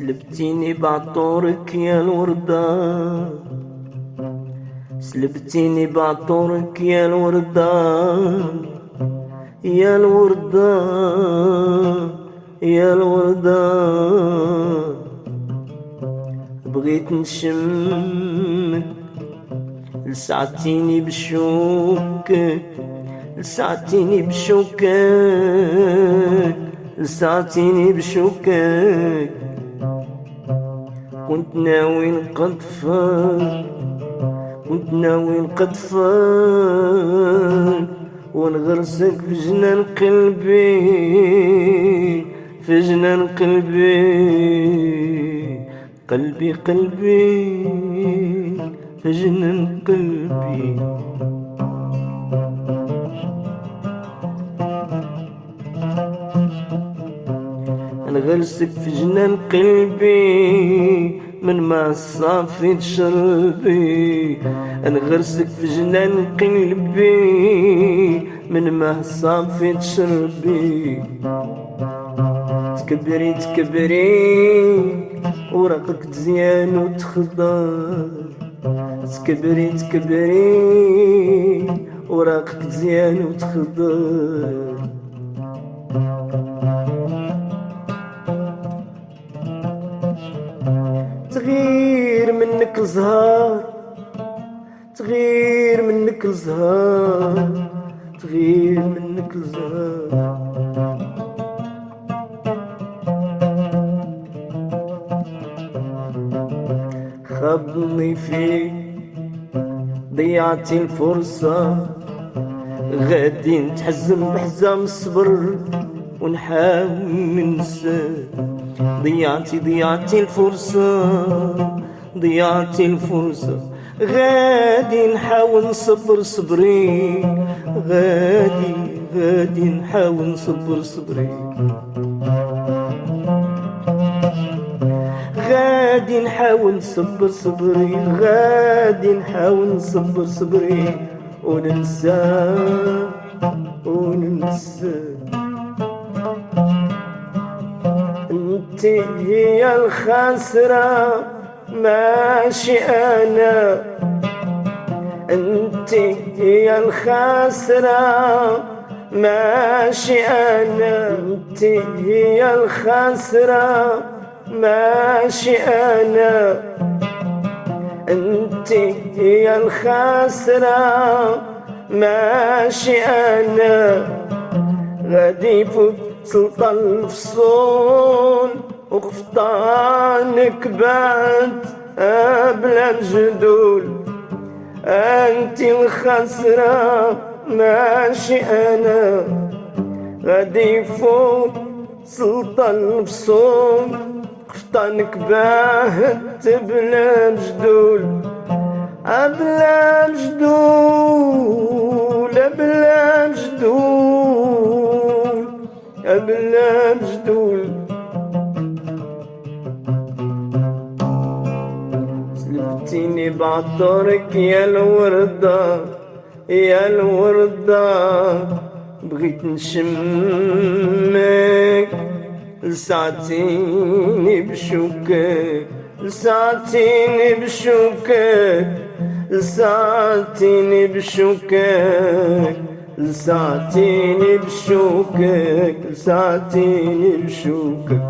سلبتيني بعطورك يا الوردة، سلبتيني بعطورك يا الوردة، يا الوردة يا الوردة. بغيت نشمك لسعتيني بشوكك، لسعتيني بشوكك، لسعتيني بشوكك. كنت ناوي نقطفك، كنت ناوي نقطفك ونغرسك في جنان قلبي، في جنان قلبي، قلبي قلبي في جنان قلبي. نغرسك في جنان قلبي من ما صافي شربي، نغرسك في جنان قلبي من ما صافي شربي. تكبري تكبري ورقك تزيان وتخضر، تكبري تكبري ورقك تزيان وتخضر. تغير منك الزهر، تغير منك الزهر، تغير منك الزهر. خبني فيك ضيعتي الفرصة، غادي نتحزم بحزام الصبر ونحاول ننسى. ضيعتي الفرصة، ضيعتي الفرصة. غادي نحاول نصبر صبري، غادي نحاول نصبر صبري. غادي نحاول نصبر صبري، غادي نحاول نصبر صبري وننسى وننسى. انتي هي الخاسرة ماشي انا، انتي هي الخاسرة ماشي انا، انتي هي الخاسرة ماشي انا، انتي هي الخاسرة ماشي انا. غادي يفوت سلطان الفصول وقفطانك بعد بلا مجدول، انتي الخاسرة ماشي انا. غادي يفوت سلطان الفصول قفطانك باهت بلا مجدول، بلا مجدول، بلا مجدول، بلا مجدول. سلبتيني بعطرك يا الوردة، يا الوردة. بغيت نشمك لسعتيني بشوكك، لسعتيني بشوكك، لسعتيني بشوكك، لسعتيني بشوكك، لسعتيني بشوكك.